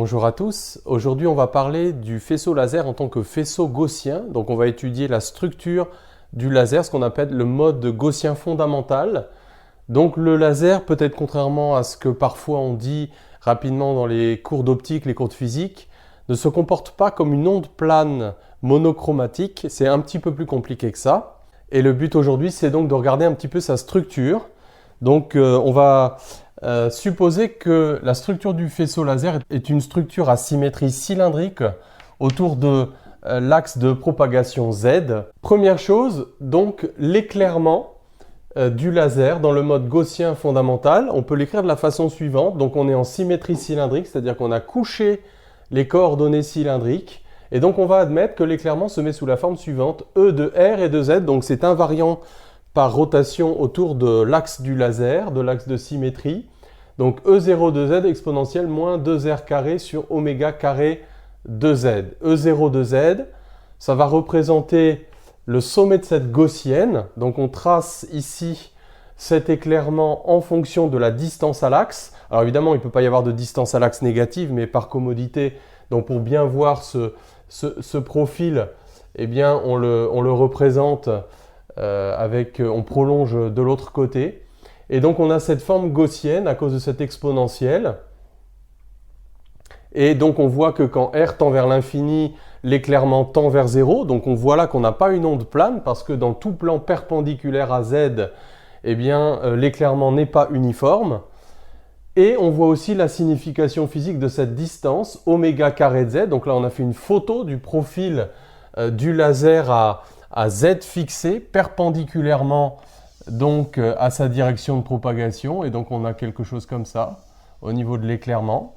Bonjour à tous. Aujourd'hui, on va parler du faisceau laser en tant que faisceau gaussien. Donc, on va étudier la structure du laser, ce qu'on appelle le mode gaussien fondamental. Donc, le laser, peut-être contrairement à ce que parfois on dit rapidement dans les cours d'optique, les cours de physique, ne se comporte pas comme une onde plane monochromatique. C'est un petit peu plus compliqué que ça. Et le but aujourd'hui, c'est donc de regarder un petit peu sa structure. Donc, on va supposer que la structure du faisceau laser est une structure à symétrie cylindrique autour de l'axe de propagation Z. Première chose, donc l'éclairement du laser dans le mode gaussien fondamental, on peut l'écrire de la façon suivante. Donc on est en symétrie cylindrique, c'est-à-dire qu'on a couché les coordonnées cylindriques. Et donc on va admettre que l'éclairement se met sous la forme suivante, E de R et de Z. Donc c'est invariant par rotation autour de l'axe du laser, de l'axe de symétrie. Donc E0 de Z exponentielle moins 2R carré sur oméga carré de Z. E0 de Z, ça va représenter le sommet de cette gaussienne. Donc on trace ici cet éclairement en fonction de la distance à l'axe. Alors évidemment, il ne peut pas y avoir de distance à l'axe négative, mais par commodité, donc pour bien voir ce profil, eh bien on le représente on prolonge de l'autre côté. Et donc on a cette forme gaussienne à cause de cette exponentielle. Et donc on voit que quand R tend vers l'infini, l'éclairement tend vers 0. Donc on voit là qu'on n'a pas une onde plane parce que dans tout plan perpendiculaire à Z, eh bien l'éclairement n'est pas uniforme. Et on voit aussi la signification physique de cette distance, oméga carré de Z. Donc là on a fait une photo du profil du laser à Z fixé perpendiculairement donc à sa direction de propagation, et donc on a quelque chose comme ça au niveau de l'éclairement.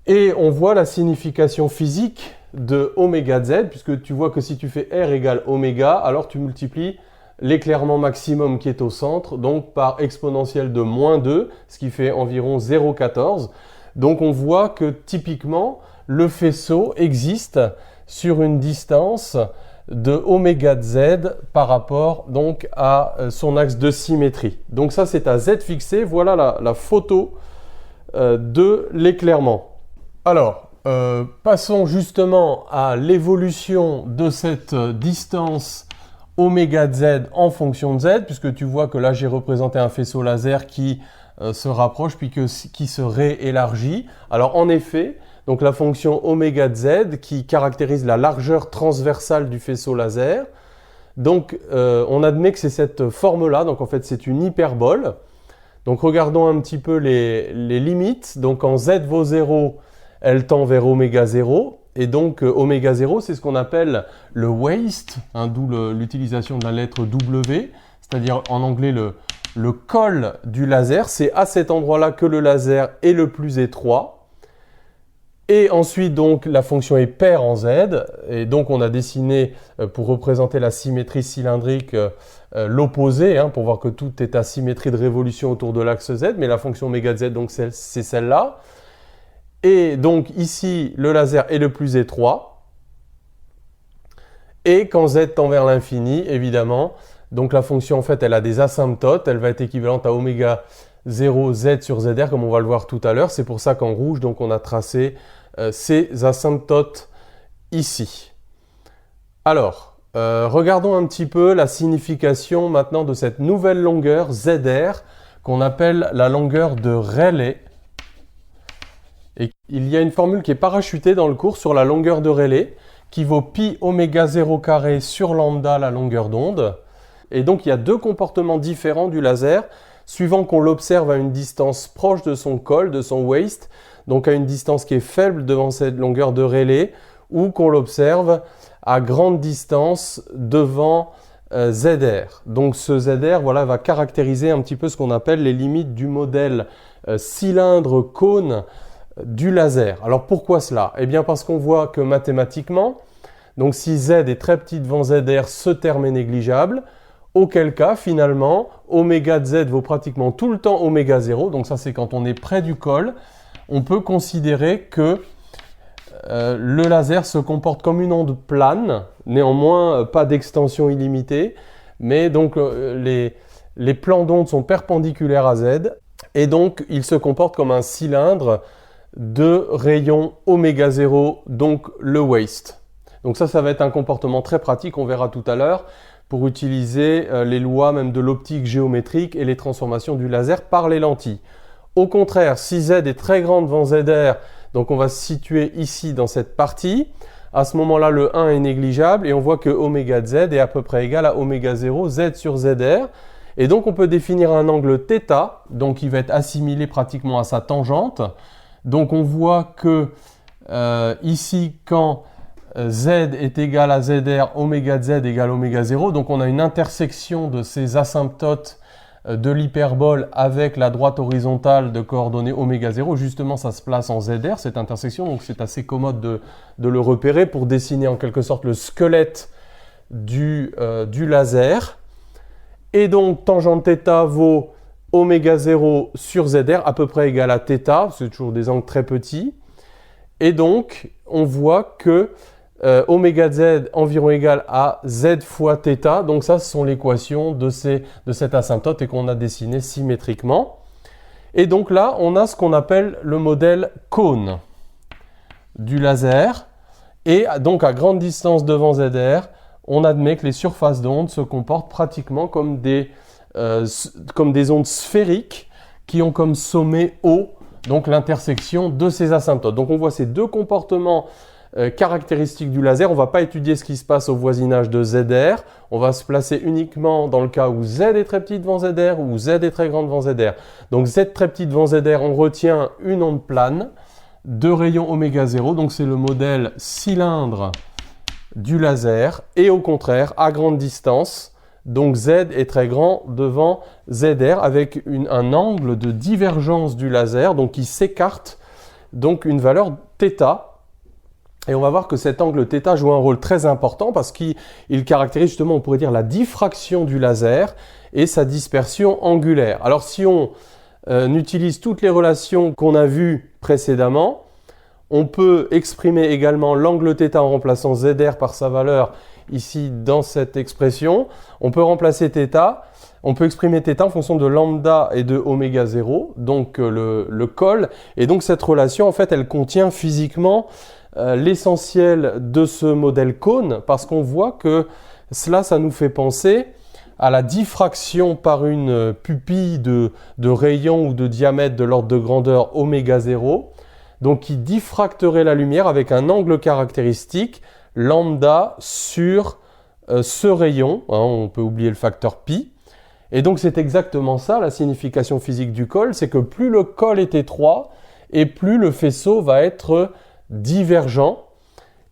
Et on voit la signification physique de oméga Z, puisque tu vois que si tu fais R égale oméga, alors tu multiplies l'éclairement maximum qui est au centre, donc par exponentielle de moins 2, ce qui fait environ 0,14. Donc on voit que typiquement le faisceau existe sur une distance de oméga de Z par rapport donc à son axe de symétrie. Donc ça c'est à Z fixé, voilà la photo de l'éclairement. Alors, passons justement à l'évolution de cette distance oméga de Z en fonction de Z, puisque tu vois que là j'ai représenté un faisceau laser qui se rapproche puis qui se réélargit. Alors en effet, donc la fonction oméga de Z qui caractérise la largeur transversale du faisceau laser. Donc on admet que c'est cette forme-là, donc en fait c'est une hyperbole. Donc regardons un petit peu les limites. Donc quand Z vaut 0, elle tend vers oméga 0. Et donc oméga 0, c'est ce qu'on appelle le waist, hein, d'où l'utilisation de la lettre W, c'est-à-dire en anglais le col du laser. C'est à cet endroit-là que le laser est le plus étroit. Et ensuite, donc, la fonction est paire en Z. Et donc, on a dessiné, pour représenter la symétrie cylindrique, l'opposé, hein, pour voir que tout est à symétrie de révolution autour de l'axe Z. Mais la fonction oméga de Z, donc, c'est celle-là. Et donc, ici, le laser est le plus étroit. Et quand Z tend vers l'infini, évidemment, donc la fonction, en fait, elle a des asymptotes. Elle va être équivalente à oméga 0 Z sur ZR, comme on va le voir tout à l'heure. C'est pour ça qu'en rouge, donc, on a tracé ces asymptotes ici. Alors, regardons un petit peu la signification maintenant de cette nouvelle longueur ZR qu'on appelle la longueur de Rayleigh. Et il y a une formule qui est parachutée dans le cours sur la longueur de Rayleigh qui vaut pi oméga 0 carré sur lambda la longueur d'onde. Et donc il y a deux comportements différents du laser suivant qu'on l'observe à une distance proche de son col, de son waist, donc à une distance qui est faible devant cette longueur de Rayleigh, ou qu'on l'observe à grande distance devant ZR. Donc ce ZR va caractériser un petit peu ce qu'on appelle les limites du modèle cylindre-cône du laser. Alors pourquoi cela? Eh bien parce qu'on voit que mathématiquement, donc si Z est très petit devant ZR, ce terme est négligeable. Auquel cas, finalement, oméga de Z vaut pratiquement tout le temps oméga 0. Donc ça, c'est quand on est près du col. On peut considérer que le laser se comporte comme une onde plane. Néanmoins, pas d'extension illimitée. Mais donc, les plans d'onde sont perpendiculaires à Z. Et donc, il se comporte comme un cylindre de rayon oméga 0, donc le waste. Donc ça va être un comportement très pratique, on verra tout à l'heure, pour utiliser les lois même de l'optique géométrique et les transformations du laser par les lentilles. Au contraire, si Z est très grand devant ZR, donc on va se situer ici dans cette partie, à ce moment-là le 1 est négligeable et on voit que oméga de Z est à peu près égal à oméga 0, Z sur ZR. Et donc on peut définir un angle θ, donc il va être assimilé pratiquement à sa tangente. Donc on voit que ici quand Z est égal à ZR, oméga de Z égale oméga 0, donc on a une intersection de ces asymptotes de l'hyperbole avec la droite horizontale de coordonnées oméga 0. Justement, ça se place en ZR, cette intersection, donc c'est assez commode de le repérer pour dessiner en quelque sorte le squelette du laser. Et donc, tangente θ vaut oméga 0 sur ZR, à peu près égal à θ, c'est toujours des angles très petits. Et donc, on voit que oméga de Z environ égal à Z fois θ. Donc ça, ce sont l'équation de cette asymptote et qu'on a dessiné symétriquement. Et donc là, on a ce qu'on appelle le modèle cône du laser. Et donc à grande distance devant ZR, on admet que les surfaces d'ondes se comportent pratiquement comme des ondes sphériques qui ont comme sommet O, donc l'intersection de ces asymptotes. Donc on voit ces deux comportements caractéristiques du laser. On ne va pas étudier ce qui se passe au voisinage de ZR. On va se placer uniquement dans le cas où Z est très petit devant ZR ou Z est très grand devant ZR. Donc Z très petit devant ZR, on retient une onde plane de rayon oméga 0. Donc c'est le modèle cylindre du laser. Et au contraire, à grande distance, donc Z est très grand devant ZR avec un angle de divergence du laser, donc qui s'écarte, donc une valeur θ. Et on va voir que cet angle θ joue un rôle très important parce qu'il caractérise justement, on pourrait dire, la diffraction du laser et sa dispersion angulaire. Alors si on utilise toutes les relations qu'on a vues précédemment, on peut exprimer également l'angle θ en remplaçant ZR par sa valeur ici dans cette expression. On peut remplacer θ, on peut exprimer θ en fonction de lambda et de oméga 0, donc le col. Et donc cette relation, en fait, elle contient physiquement l'essentiel de ce modèle cône, parce qu'on voit que ça nous fait penser à la diffraction par une pupille de rayon ou de diamètre de l'ordre de grandeur oméga 0, donc qui diffracterait la lumière avec un angle caractéristique lambda sur ce rayon, hein, on peut oublier le facteur pi. Et donc c'est exactement ça la signification physique du col, c'est que plus le col est étroit et plus le faisceau va être divergent.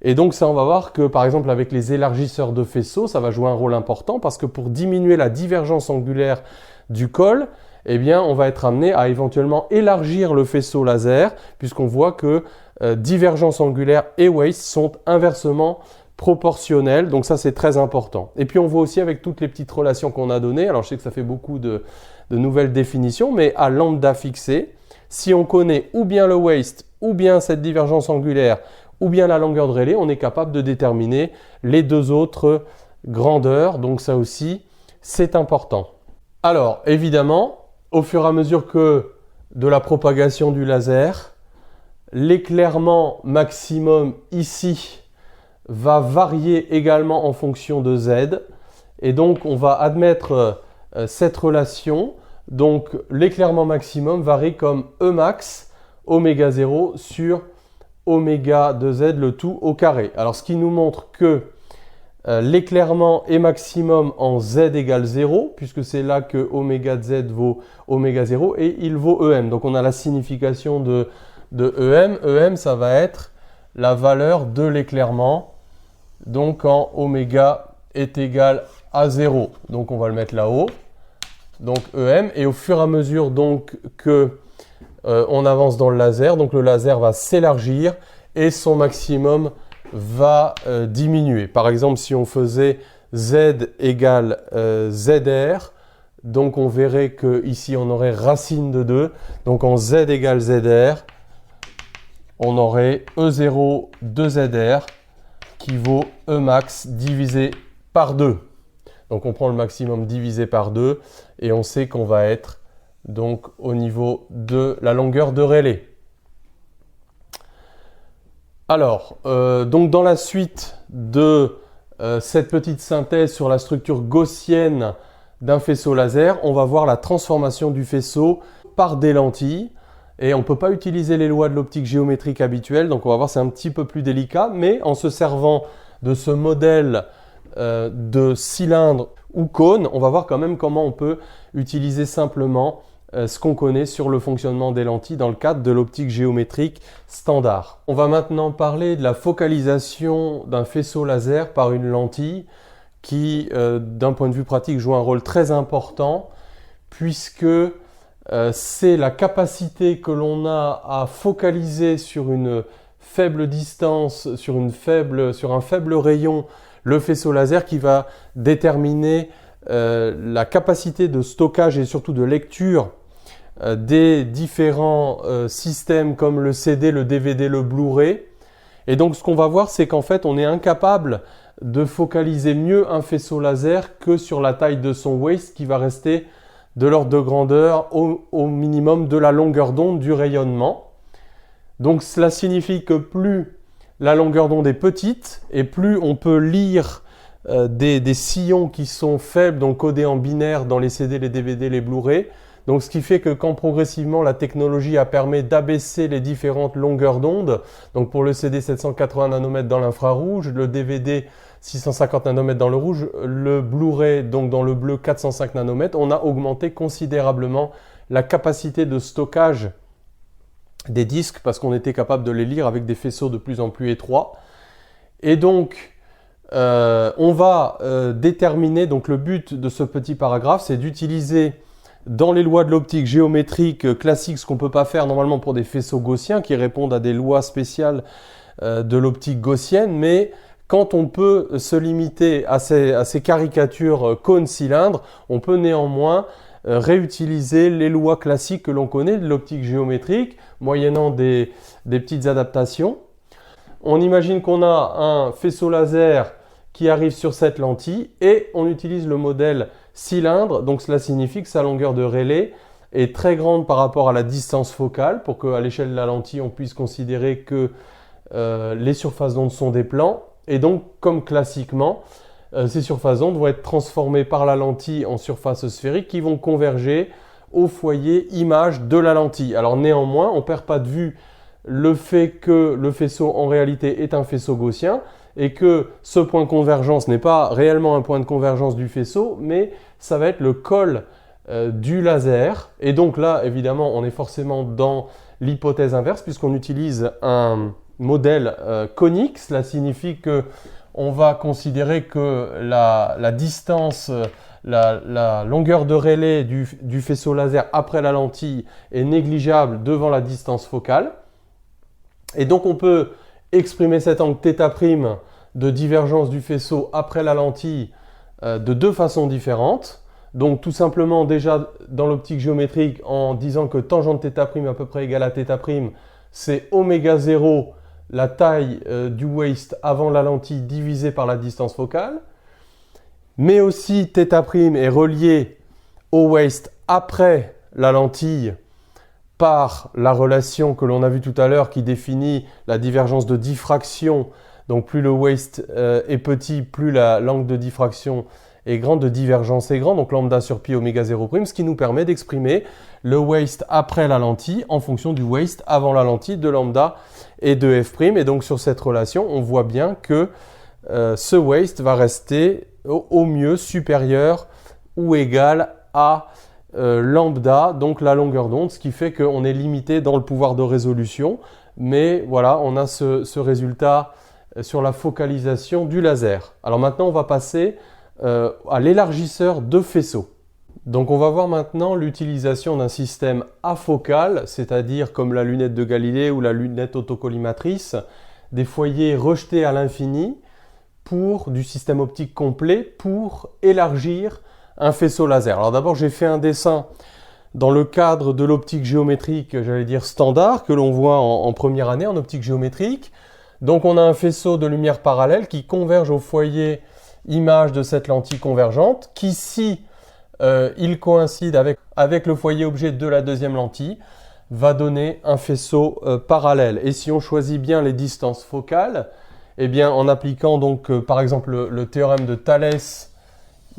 Et donc ça, on va voir que par exemple avec les élargisseurs de faisceaux, ça va jouer un rôle important parce que pour diminuer la divergence angulaire du col, eh bien on va être amené à éventuellement élargir le faisceau laser puisqu'on voit que divergence angulaire et waste sont inversement proportionnels. Donc ça, c'est très important. Et puis on voit aussi avec toutes les petites relations qu'on a données, alors je sais que ça fait beaucoup de nouvelles définitions, mais à lambda fixé, si on connaît ou bien le waste ou bien cette divergence angulaire, ou bien la longueur de Rayleigh, on est capable de déterminer les deux autres grandeurs. Donc ça aussi, c'est important. Alors, évidemment, au fur et à mesure que de la propagation du laser, l'éclairement maximum ici va varier également en fonction de Z. Et donc, on va admettre cette relation. Donc, l'éclairement maximum varie comme E max oméga 0 sur oméga de Z, le tout au carré. Alors, ce qui nous montre que l'éclairement est maximum en Z égale 0, puisque c'est là que oméga de Z vaut oméga 0, et il vaut EM. Donc, on a la signification de EM. EM, ça va être la valeur de l'éclairement, donc en oméga est égal à 0. Donc, on va le mettre là-haut. Donc, EM, et au fur et à mesure donc que on avance dans le laser, donc le laser va s'élargir et son maximum va diminuer. Par exemple, si on faisait Z égale ZR, donc on verrait que ici on aurait racine de 2. Donc en Z égale ZR, on aurait E0 de ZR qui vaut E max divisé par 2. Donc on prend le maximum divisé par 2 et on sait qu'on va être donc au niveau de la longueur de Rayleigh. Alors, donc dans la suite de cette petite synthèse sur la structure gaussienne d'un faisceau laser, on va voir la transformation du faisceau par des lentilles. Et on ne peut pas utiliser les lois de l'optique géométrique habituelle, donc on va voir c'est un petit peu plus délicat, mais en se servant de ce modèle de cylindre ou cône, on va voir quand même comment on peut utiliser simplement ce qu'on connaît sur le fonctionnement des lentilles dans le cadre de l'optique géométrique standard. On va maintenant parler de la focalisation d'un faisceau laser par une lentille qui, d'un point de vue pratique, joue un rôle très important puisque c'est la capacité que l'on a à focaliser sur une faible distance, sur un faible rayon, le faisceau laser qui va déterminer la capacité de stockage et surtout de lecture des différents systèmes comme le CD, le DVD, le Blu-ray. Et donc ce qu'on va voir, c'est qu'en fait on est incapable de focaliser mieux un faisceau laser que sur la taille de son waist qui va rester de l'ordre de grandeur au minimum de la longueur d'onde du rayonnement. Donc cela signifie que plus la longueur d'onde est petite et plus on peut lire des sillons qui sont faibles, donc codés en binaire dans les CD, les DVD, les Blu-ray. Donc ce qui fait que quand progressivement la technologie a permis d'abaisser les différentes longueurs d'onde, donc pour le CD 780 nanomètres dans l'infrarouge, le DVD 650 nanomètres dans le rouge, le Blu-ray donc dans le bleu 405 nanomètres, on a augmenté considérablement la capacité de stockage des disques parce qu'on était capable de les lire avec des faisceaux de plus en plus étroits. Et donc on va déterminer, donc le but de ce petit paragraphe, c'est d'utiliser dans les lois de l'optique géométrique classique, ce qu'on ne peut pas faire normalement pour des faisceaux gaussiens qui répondent à des lois spéciales de l'optique gaussienne, mais quand on peut se limiter à ces caricatures cône-cylindre, on peut néanmoins réutiliser les lois classiques que l'on connaît de l'optique géométrique, moyennant des petites adaptations. On imagine qu'on a un faisceau laser qui arrive sur cette lentille et on utilise le modèle cylindre, donc cela signifie que sa longueur de Rayleigh est très grande par rapport à la distance focale pour qu'à l'échelle de la lentille on puisse considérer que les surfaces d'onde sont des plans et donc comme classiquement ces surfaces d'onde vont être transformées par la lentille en surfaces sphériques qui vont converger au foyer image de la lentille. Alors néanmoins on ne perd pas de vue le fait que le faisceau en réalité est un faisceau gaussien et que ce point de convergence n'est pas réellement un point de convergence du faisceau, mais ça va être le col du laser. Et donc là, évidemment, on est forcément dans l'hypothèse inverse puisqu'on utilise un modèle conique. Cela signifie qu'on va considérer que la distance, la longueur de Rayleigh du faisceau laser après la lentille est négligeable devant la distance focale. Et donc on peut exprimer cet angle θ' de divergence du faisceau après la lentille de deux façons différentes. Donc tout simplement déjà dans l'optique géométrique en disant que tangente θ' à peu près égale à θ', c'est oméga 0, la taille du waist avant la lentille divisée par la distance focale. Mais aussi θ' est relié au waist après la lentille par la relation que l'on a vue tout à l'heure qui définit la divergence de diffraction. Donc plus le waist est petit, plus l'angle de diffraction est grand, de divergence est grand, donc lambda sur pi oméga 0', ce qui nous permet d'exprimer le waist après la lentille en fonction du waist avant la lentille de lambda et de f'. Et donc sur cette relation, on voit bien que ce waist va rester au mieux supérieur ou égal à lambda, donc la longueur d'onde, ce qui fait qu'on est limité dans le pouvoir de résolution. Mais voilà, on a ce résultat sur la focalisation du laser. Alors maintenant, on va passer à l'élargisseur de faisceau. Donc on va voir maintenant l'utilisation d'un système afocal, c'est-à-dire comme la lunette de Galilée ou la lunette autocollimatrice, des foyers rejetés à l'infini du système optique complet pour élargir un faisceau laser. Alors d'abord, j'ai fait un dessin dans le cadre de l'optique géométrique, j'allais dire standard, que l'on voit en première année en optique géométrique. Donc on a un faisceau de lumière parallèle qui converge au foyer image de cette lentille convergente, qui si il coïncide avec le foyer objet de la deuxième lentille, va donner un faisceau parallèle. Et si on choisit bien les distances focales, eh bien, en appliquant donc par exemple le théorème de Thalès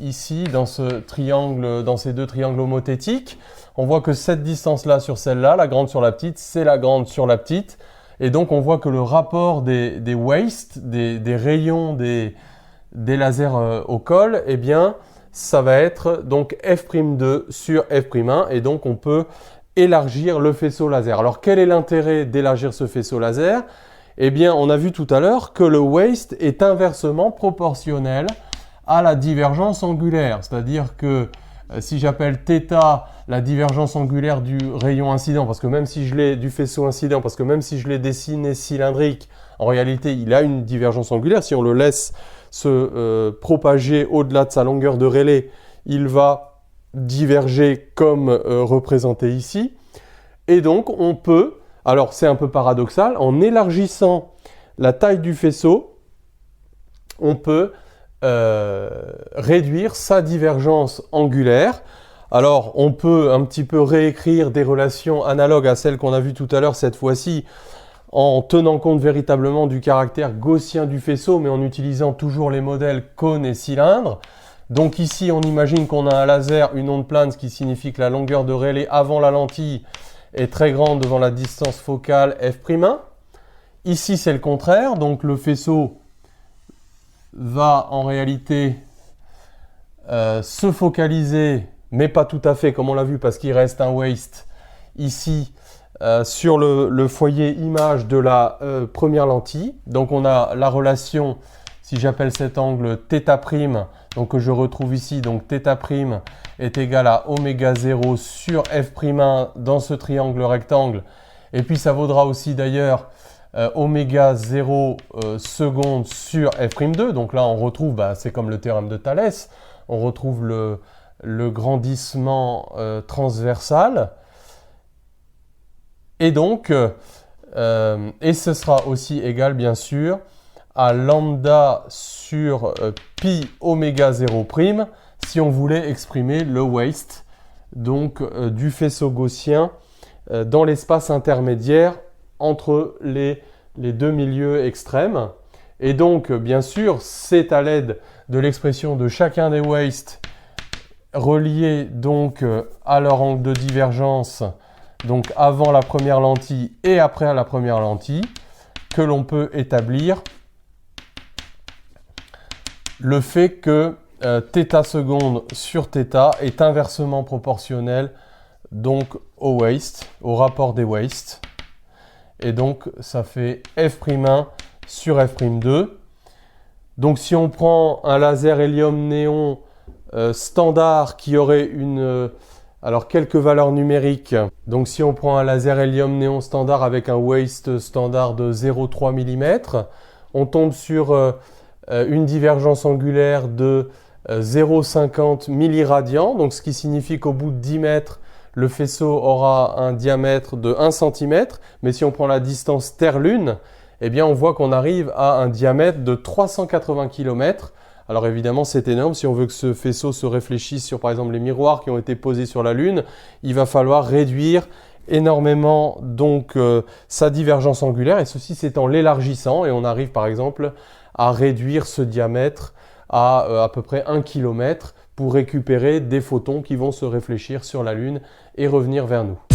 ici dans ce triangle, dans ces deux triangles homothétiques, on voit que cette distance-là sur celle-là, la grande sur la petite, c'est la grande sur la petite. Et donc on voit que le rapport des wastes, des rayons des lasers au col, eh bien ça va être donc F'2 sur F'1 et donc on peut élargir le faisceau laser. Alors quel est l'intérêt d'élargir ce faisceau laser? Eh bien on a vu tout à l'heure que le waste est inversement proportionnel à la divergence angulaire. C'est-à-dire que si j'appelle θ la divergence angulaire du rayon incident, parce que même si je l'ai du faisceau incident, parce que même si je l'ai dessiné cylindrique, en réalité il a une divergence angulaire. Si on le laisse se propager au-delà de sa longueur de Rayleigh, il va diverger comme représenté ici. Et donc on peut, alors c'est un peu paradoxal, en élargissant la taille du faisceau, on peut réduire sa divergence angulaire. Alors, on peut un petit peu réécrire des relations analogues à celles qu'on a vues tout à l'heure, cette fois-ci, en tenant compte véritablement du caractère gaussien du faisceau, mais en utilisant toujours les modèles cône et cylindre. Donc ici, on imagine qu'on a un laser, une onde plane, ce qui signifie que la longueur de Rayleigh avant la lentille est très grande devant la distance focale F'1. Ici, c'est le contraire, donc le faisceau va en réalité se focaliser, mais pas tout à fait comme on l'a vu parce qu'il reste un waste ici sur le foyer image de la première lentille. Donc on a la relation, si j'appelle cet angle θ', donc que je retrouve ici, donc θ' est égal à oméga 0 sur F'1 dans ce triangle rectangle. Et puis ça vaudra aussi d'ailleurs oméga 0 seconde sur F'2. Donc là, on retrouve, c'est comme le théorème de Thalès, on retrouve le grandissement transversal. Et donc, et ce sera aussi égal, bien sûr, à lambda sur pi oméga 0', si on voulait exprimer le waste donc, du faisceau gaussien dans l'espace intermédiaire entre les deux milieux extrêmes. Et donc, bien sûr, c'est à l'aide de l'expression de chacun des wastes reliés donc à leur angle de divergence, donc avant la première lentille et après la première lentille, que l'on peut établir le fait que θ seconde sur θ est inversement proportionnel donc au waste, au rapport des wastes. Et donc, ça fait F'1 sur F'2. Donc, si on prend un laser hélium-néon standard qui aurait alors quelques valeurs numériques. Donc, si on prend un laser hélium-néon standard avec un waste standard de 0,3 mm, on tombe sur une divergence angulaire de 0,50 milliradians. Donc, ce qui signifie qu'au bout de 10 mètres, le faisceau aura un diamètre de 1 cm, mais si on prend la distance Terre-Lune, eh bien on voit qu'on arrive à un diamètre de 380 km. Alors évidemment, c'est énorme. Si on veut que ce faisceau se réfléchisse sur, par exemple, les miroirs qui ont été posés sur la Lune, il va falloir réduire énormément donc sa divergence angulaire, et ceci c'est en l'élargissant, et on arrive par exemple à réduire ce diamètre à peu près 1 km pour récupérer des photons qui vont se réfléchir sur la Lune et revenir vers nous.